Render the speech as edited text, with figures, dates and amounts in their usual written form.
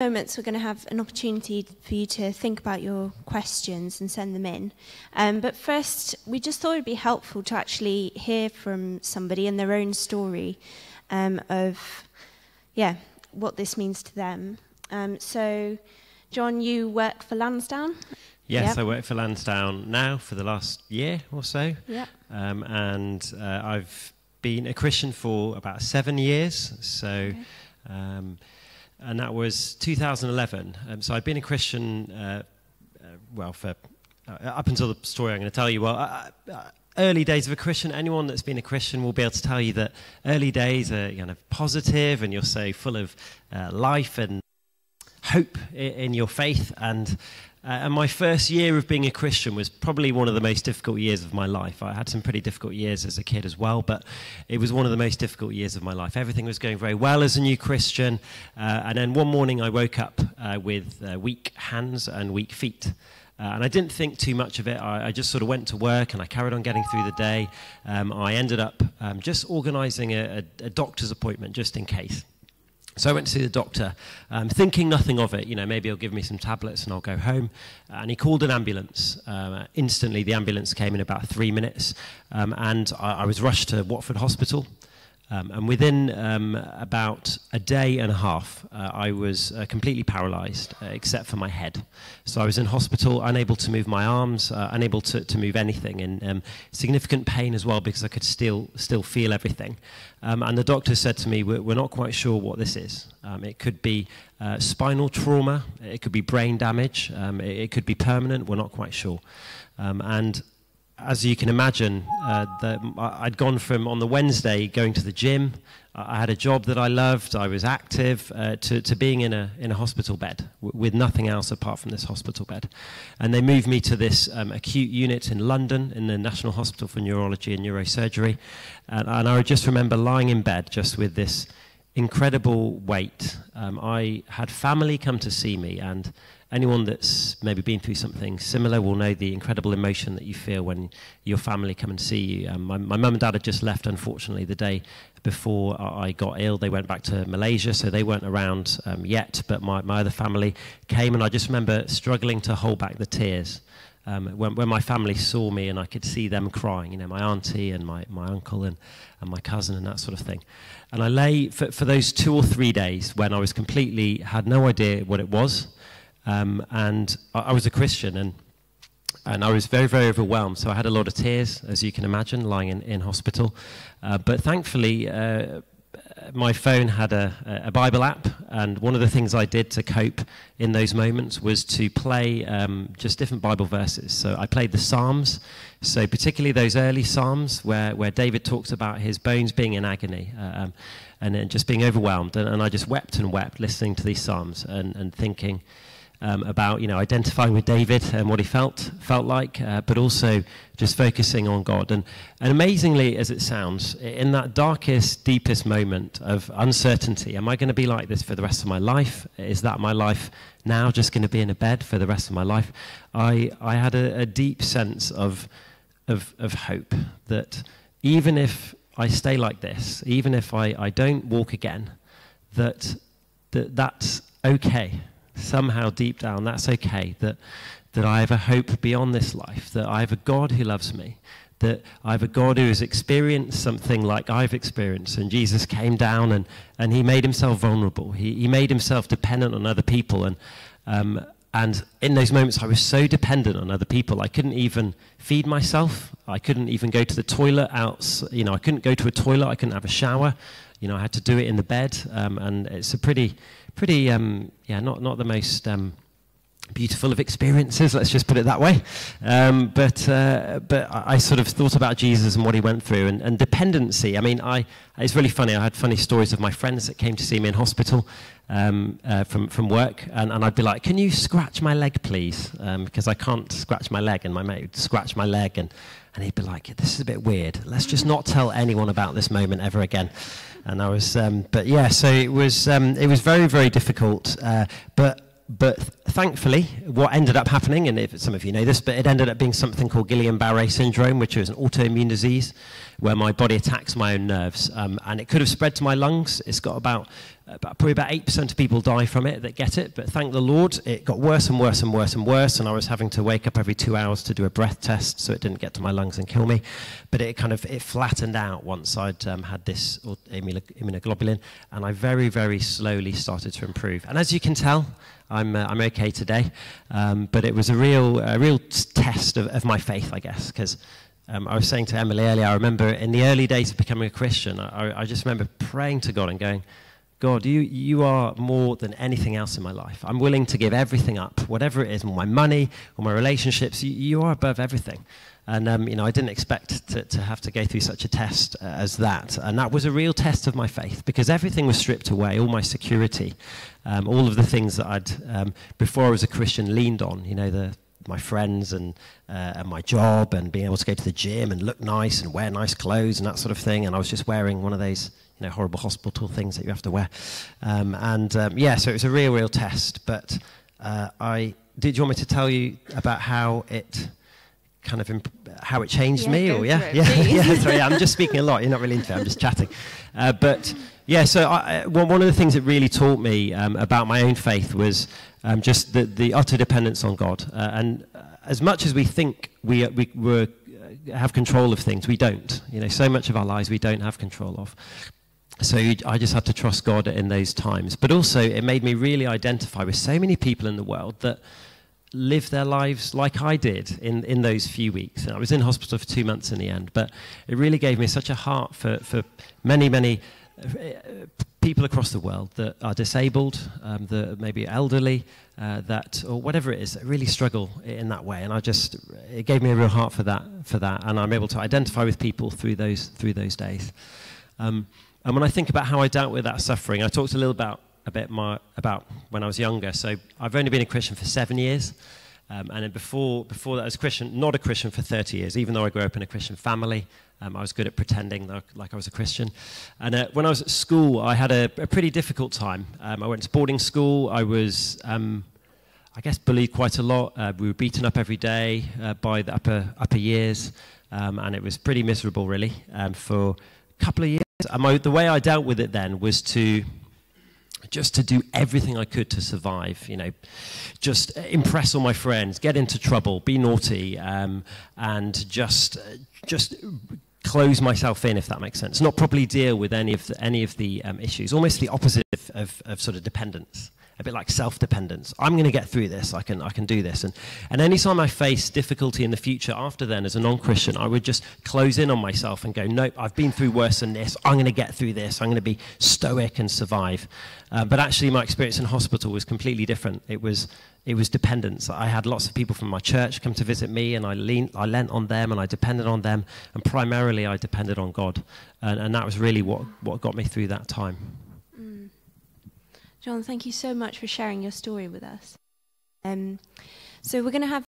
Moments we're going to have an opportunity for you to think about your questions and send them in. But first, we just thought it'd be helpful to actually hear from somebody and their own story of what this means to them. So, John, you work for Lansdowne? Yes, Yep. I work for Lansdowne now for the last year or so. Yeah. And I've been a Christian for about 7 years. So. Okay. And that was 2011. So I'd been a Christian, for up until the story I'm going to tell you. Early days of a Christian, anyone that's been a Christian will be able to tell you that early days are kind of positive, and you're so full of life and hope in your faith. And my first year of being a Christian was probably one of the most difficult years of my life. I had some pretty difficult years as a kid as well, but it was one of the most difficult years of my life. Everything was going very well as a new Christian, and then one morning I woke up with weak hands and weak feet. And I didn't think too much of it. I just sort of went to work and I carried on getting through the day. I ended up just organising a doctor's appointment just in case. So I went to see the doctor, thinking nothing of it. You know, maybe he'll give me some tablets and I'll go home. And he called an ambulance. Instantly, the ambulance came in about 3 minutes. And I was rushed to Watford Hospital. And within about a day and a half, I was completely paralysed, except for my head. So I was in hospital, unable to move my arms, unable to move anything, in significant pain as well, because I could still feel everything. And the doctor said to me, we're not quite sure what this is. It could be spinal trauma, it could be brain damage, it could be permanent, we're not quite sure. And as you can imagine, I'd gone from, on the Wednesday, going to the gym. I had a job that I loved. I was active, to being in a hospital bed with nothing else apart from this hospital bed. And they moved me to this acute unit in London, in the National Hospital for Neurology and Neurosurgery. And I just remember lying in bed just with this incredible weight. I had family come to see me, and anyone that's maybe been through something similar will know the incredible emotion that you feel when your family come and see you. My mum and dad had just left, unfortunately, the day before I got ill. They went back to Malaysia, so they weren't around yet, but my other family came, and I just remember struggling to hold back the tears. When my family saw me and I could see them crying, you know, my auntie and my uncle and my cousin and that sort of thing. And I lay for those 2 or 3 days when I was had no idea what it was. And I was a Christian, and I was very, very overwhelmed. So I had a lot of tears, as you can imagine, lying in hospital. But thankfully, my phone had a Bible app, and one of the things I did to cope in those moments was to play just different Bible verses. So I played the Psalms, so particularly those early Psalms where David talks about his bones being in agony and just being overwhelmed. And I just wept and wept listening to these Psalms and thinking about, you know, identifying with David and what he felt like, but also just focusing on God. And amazingly, as it sounds, in that darkest, deepest moment of uncertainty, am I going to be like this for the rest of my life? Is that my life now, just going to be in a bed for the rest of my life? I had a deep sense of hope that even if I stay like this, even if I don't walk again, that's okay. Somehow deep down, that's okay, that I have a hope beyond this life, that I have a God who loves me, that I have a God who has experienced something like I've experienced. And Jesus came down and he made himself vulnerable. He made himself dependent on other people. And in those moments, I was so dependent on other people. I couldn't even feed myself. I couldn't even go to the toilet out. You know, I couldn't go to a toilet. I couldn't have a shower. You know, I had to do it in the bed. And it's a pretty, not the most beautiful of experiences, let's just put it that way. But I sort of thought about Jesus and what he went through, and dependency. I mean, it's really funny. I had funny stories of my friends that came to see me in hospital from work, and I'd be like, "Can you scratch my leg, please?" Because I can't scratch my leg, and my mate would scratch my leg, and he'd be like, "This is a bit weird. Let's just not tell anyone about this moment ever again." And I was, so it was very, very difficult, But thankfully, what ended up happening, and if some of you know this, but it ended up being something called Guillain-Barré syndrome, which is an autoimmune disease, where my body attacks my own nerves, and it could have spread to my lungs. It's got probably about 8% of people die from it that get it, but thank the Lord, it got worse and worse and worse and worse, and I was having to wake up every 2 hours to do a breath test so it didn't get to my lungs and kill me. But it flattened out once I'd had this immunoglobulin, and I very, very slowly started to improve. And as you can tell, I'm okay today, but it was a real test of my faith, I guess, because I was saying to Emily earlier, I remember in the early days of becoming a Christian, I just remember praying to God and going, God, you are more than anything else in my life. I'm willing to give everything up, whatever it is, my money or my relationships. You are above everything. And I didn't expect to have to go through such a test as that. And that was a real test of my faith, because everything was stripped away, all my security, all of the things that I'd, before I was a Christian, leaned on, my friends and my job and being able to go to the gym and look nice and wear nice clothes and that sort of thing. And I was just wearing one of those horrible hospital things that you have to wear. So it was a real test. But did you want me to tell you about how it how it changed me? Or sorry, I'm just speaking a lot. You're not really into it. I'm just chatting. One of the things that really taught me about my own faith was just the utter dependence on God. And as much as we think we have control of things, we don't. So much of our lives we don't have control of. So I just had to trust God in those times. But also it made me really identify with so many people in the world that live their lives like I did in those few weeks. And I was in hospital for 2 months in the end, but it really gave me such a heart for many people across the world that are disabled, that maybe elderly, or whatever it is, that really struggle in that way. And it gave me a real heart for that, and I'm able to identify with people through those days. And when I think about how I dealt with that suffering, I talked a little bit more about when I was younger. So I've only been a Christian for 7 years, and then before that I was not a Christian for 30 years, even though I grew up in a Christian family. I was good at pretending like I was a Christian. And when I was at school, I had a pretty difficult time. I went to boarding school. I was, I guess, bullied quite a lot. We were beaten up every day by the upper years, and it was pretty miserable, really, for a couple of years. And the way I dealt with it then was to do everything I could to survive, just impress all my friends, get into trouble, be naughty, and just close myself in, if that makes sense. Not properly deal with any of the issues. Almost the opposite of sort of dependence. A bit like self-dependence. I'm going to get through this. I can do this. And any time I face difficulty in the future after then as a non-Christian, I would just close in on myself and go, nope, I've been through worse than this. I'm going to get through this. I'm going to be stoic and survive. But actually my experience in hospital was completely different. It was dependence. I had lots of people from my church come to visit me, and I lent on them and I depended on them. And primarily I depended on God. And that was really what got me through that time. John, thank you so much for sharing your story with us. So we're going to have